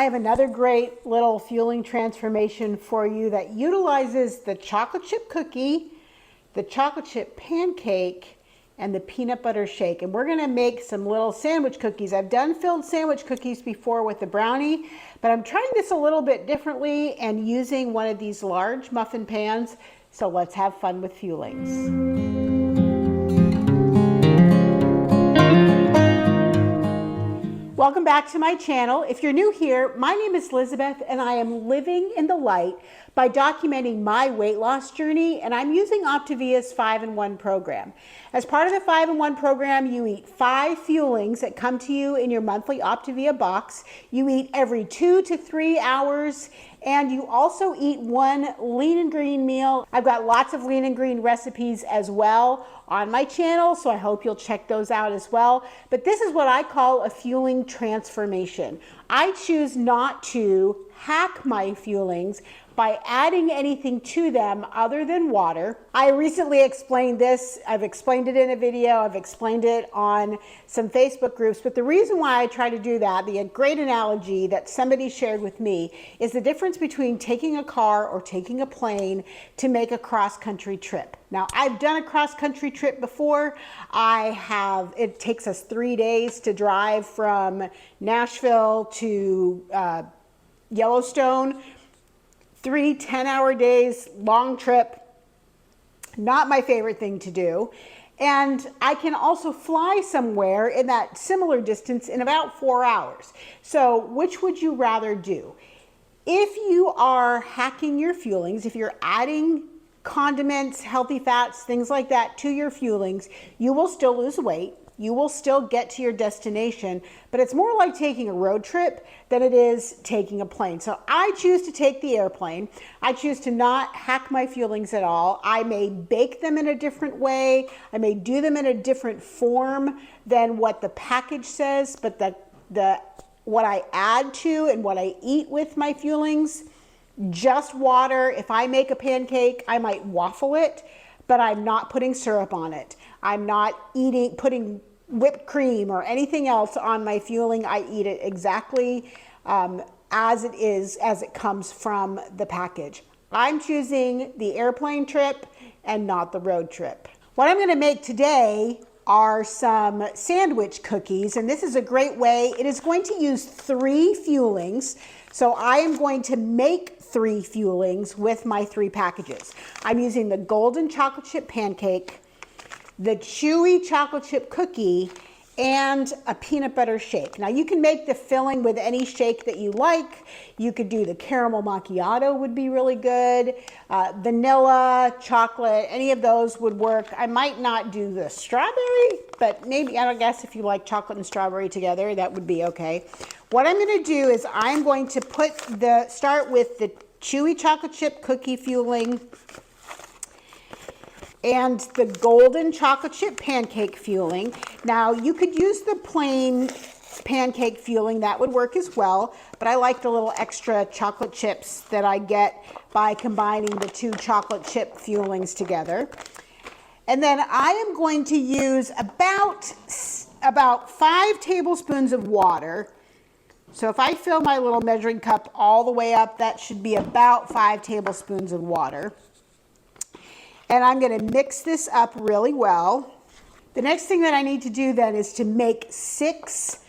I have another great little fueling transformation for you that utilizes the chocolate chip cookie, the chocolate chip pancake, and the peanut butter shake. And we're gonna make some little sandwich cookies. I've done filled sandwich cookies before with the brownie, but I'm trying this a little bit differently and using one of these large muffin pans. So let's have fun with Fuelings. Welcome back to my channel. If you're new here, my name is Lizabeth and I am living in the light by documenting my weight loss journey, and I'm using Optavia's 5-in-1 program. As part of the 5-in-1 program, you eat 5 Fuelings that come to you in your monthly Optavia box. You eat every 2 to 3 hours, and you also eat 1 lean and green meal. I've got lots of lean and green recipes as well on my channel, so I hope you'll check those out as well. But this is what I call a fueling transformation. I choose not to hack my Fuelings by adding anything to them other than water. I recently explained this. I've explained it in a video. I've explained it on some Facebook groups. But the reason why I try to do that, the great analogy that somebody shared with me, is the difference between taking a car or taking a plane to make a cross-country trip. Now, I've done a cross-country trip before. It takes us 3 days to drive from Nashville to Yellowstone. 3 10-hour days, long trip, not my favorite thing to do. And I can also fly somewhere in that similar distance in about 4 hours. So which would you rather do? If you are hacking your Fuelings, if you're adding condiments, healthy fats, things like that to your Fuelings, you will still lose weight. You will still get to your destination, but it's more like taking a road trip than it is taking a plane. So I choose to take the airplane. I choose to not hack my Fuelings at all. I may bake them in a different way. I may do them in a different form than what the package says, but what I add to and what I eat with my Fuelings, just water. If I make a pancake, I might waffle it, but I'm not putting syrup on it. I'm not putting whipped cream or anything else on my Fueling. I eat it exactly as it is, as it comes from the package. I'm choosing the airplane trip and not the road trip. What I'm gonna make today are some sandwich cookies, and this is a great way. It is going to use 3 Fuelings. So I am going to make 3 Fuelings with my 3 packages. I'm using the golden chocolate chip pancake, the chewy chocolate chip cookie, and a peanut butter shake. Now you can make the filling with any shake that you like. You could do the caramel macchiato, would be really good. Vanilla, chocolate, any of those would work. I might not do the strawberry, but maybe, I don't guess if you like chocolate and strawberry together, that would be okay. What I'm gonna do is I'm going to start with the chewy chocolate chip cookie Fueling and the golden chocolate chip pancake Fueling. Now you could use the plain pancake Fueling, that would work as well, but I like the little extra chocolate chips that I get by combining the 2 chocolate chip Fuelings together. And then I am going to use about 5 tablespoons of water. So if I fill my little measuring cup all the way up, that should be about 5 tablespoons of water. And I'm gonna mix this up really well. The next thing that I need to do then is to make 6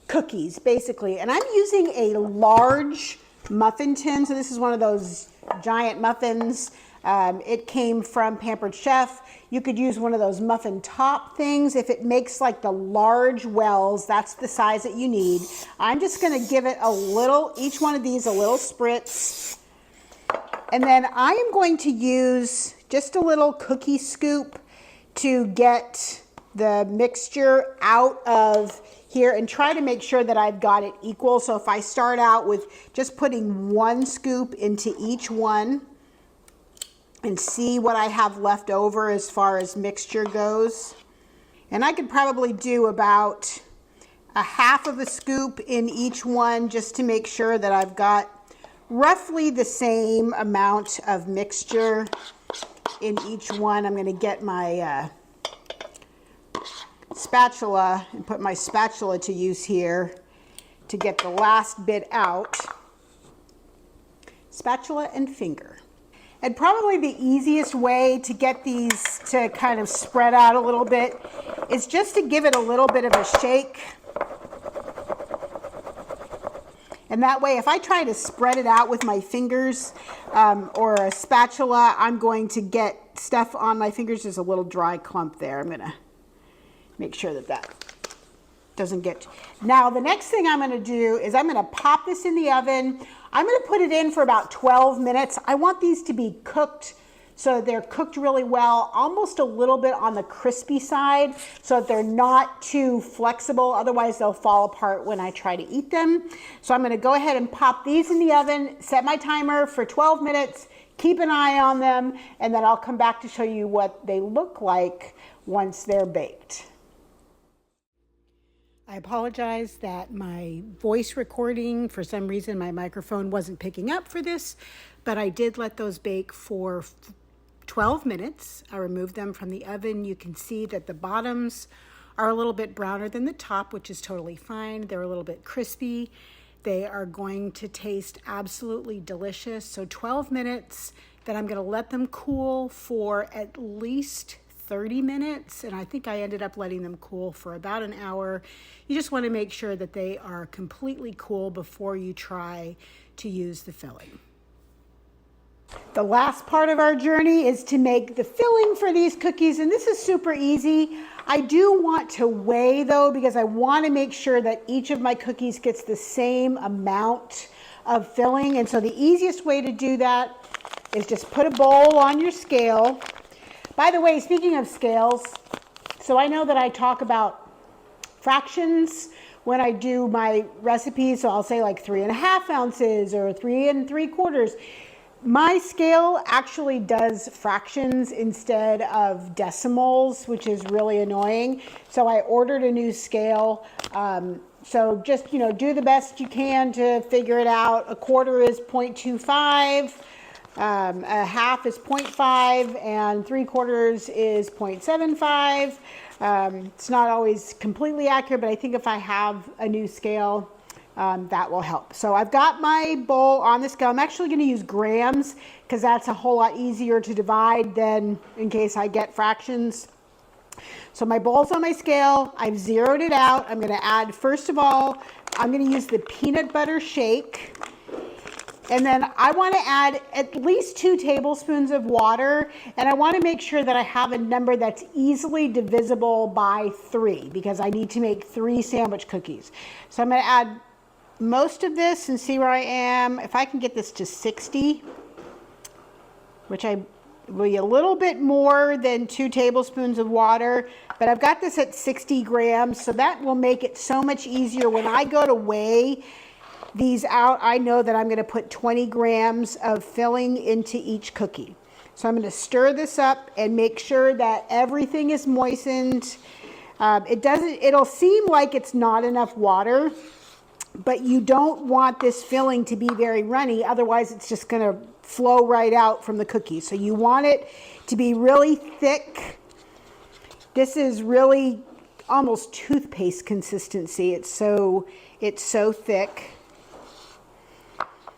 cookies, basically. And I'm using a large muffin tin. So this is one of those giant muffins. It came from Pampered Chef. You could use one of those muffin top things. If it makes like the large wells, that's the size that you need. I'm just gonna give it a little, each one of these a little spritz. And then I am going to use just a little cookie scoop to get the mixture out of here and try to make sure that I've got it equal. So if I start out with just putting 1 scoop into each one and see what I have left over as far as mixture goes. And I could probably do about a 1/2 of a scoop in each one just to make sure that I've got roughly the same amount of mixture in each one. I'm going to get my spatula and put my spatula to use here to get the last bit out. spatula and finger. And probably the easiest way to get these to kind of spread out a little bit is just to give it a little bit of a shake. And that way, if I try to spread it out with my fingers or a spatula, I'm going to get stuff on my fingers. There's a little dry clump there. I'm going to make sure that that doesn't get. Now, the next thing I'm going to do is I'm going to pop this in the oven. I'm going to put it in for about 12 minutes. I want these to be cooked so they're cooked really well, almost a little bit on the crispy side so that they're not too flexible. Otherwise, they'll fall apart when I try to eat them. So I'm going to go ahead and pop these in the oven, set my timer for 12 minutes, keep an eye on them, and then I'll come back to show you what they look like once they're baked. I apologize that my voice recording, for some reason my microphone wasn't picking up for this, but I did let those bake for 12 minutes. I removed them from the oven. You can see that the bottoms are a little bit browner than the top, which is totally fine. They're a little bit crispy. They are going to taste absolutely delicious. So 12 minutes, then I'm going to let them cool for at least 30 minutes, and I think I ended up letting them cool for about an hour. You just want to make sure that they are completely cool before you try to use the filling. The last part of our journey is to make the filling for these cookies, and this is super easy. I do want to weigh though, because I want to make sure that each of my cookies gets the same amount of filling, and so the easiest way to do that is just put a bowl on your scale. By the way, speaking of scales, so I know that I talk about fractions when I do my recipes, so I'll say like 3.5 ounces or 3 3/4. My scale actually does fractions instead of decimals, which is really annoying. So I ordered a new scale. So just, do the best you can to figure it out. 1/4 is 0.25. A half is 0.5 and 3/4 is 0.75. It's not always completely accurate, but I think if I have a new scale, that will help. So I've got my bowl on the scale. I'm actually going to use grams because that's a whole lot easier to divide than in case I get fractions. So my bowl's on my scale. I've zeroed it out. I'm going to add, first of all, I'm going to use the peanut butter shake. And then I want to add at least 2 tablespoons of water, and I want to make sure that I have a number that's easily divisible by 3 because I need to make 3 sandwich cookies. So I'm going to add most of this and see where I am. If I can get this to 60, which I will be a little bit more than 2 tablespoons of water, but I've got this at 60 grams, so that will make it so much easier when I go to weigh these out. I know that I'm going to put 20 grams of filling into each cookie. So I'm going to stir this up and make sure that everything is moistened. It'll seem like it's not enough water, but you don't want this filling to be very runny. Otherwise, it's just going to flow right out from the cookie. So you want it to be really thick. This is really almost toothpaste consistency. It's so thick.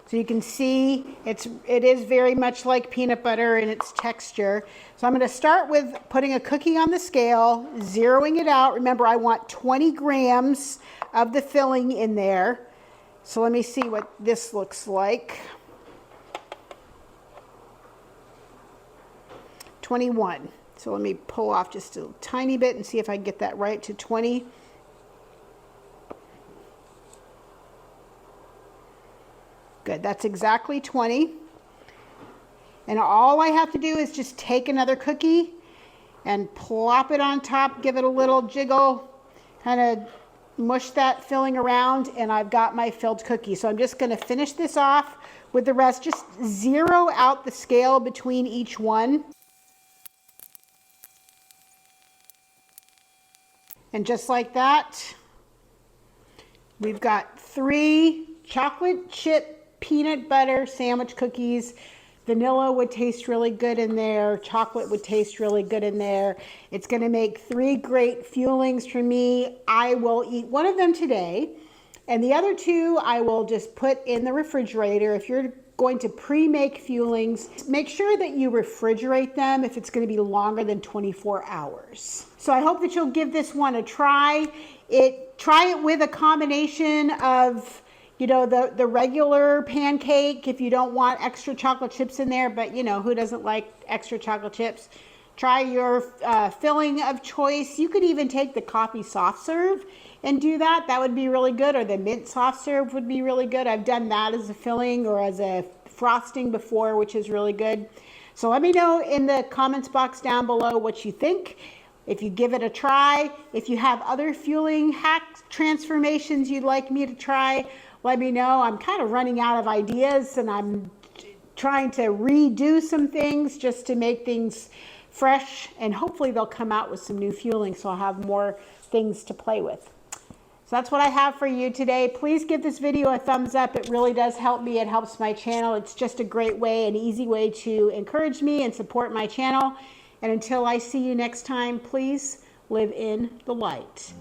So you can see it is very much like peanut butter in its texture. So I'm going to start with putting a cookie on the scale, zeroing it out. Remember, I want 20 grams of the filling in there. So let me see what this looks like. 21. So let me pull off just a tiny bit and see if I can get that right to 20. Good, that's exactly 20. And all I have to do is just take another cookie and plop it on top, give it a little jiggle, kind of mush that filling around, and I've got my filled cookie. So I'm just going to finish this off with the rest. Just zero out the scale between each one. And just like that, we've got 3 chocolate chip peanut butter sandwich cookies. Vanilla would taste really good in there. Chocolate would taste really good in there. It's going to make 3 great fuelings for me. I will eat one of them today, and the other 2 I will just put in the refrigerator. If you're going to pre-make Fuelings, make sure that you refrigerate them if it's going to be longer than 24 hours. So I hope that you'll give this one a try. Try it with a combination of, you know, the regular pancake if you don't want extra chocolate chips in there, but you know, who doesn't like extra chocolate chips? Try your filling of choice. You could even take the coffee soft serve and do that. That would be really good, or the mint soft serve would be really good. I've done that as a filling or as a frosting before, which is really good. So let me know in the comments box down below what you think. If you give it a try, if you have other fueling hack transformations you'd like me to try, let me know. I'm kind of running out of ideas, and I'm trying to redo some things just to make things fresh, and hopefully they'll come out with some new fueling so I'll have more things to play with. So that's what I have for you today. Please give this video a thumbs up. It really does help me. It helps my channel. It's just a great way, an easy way to encourage me and support my channel. And until I see you next time, please live in the light.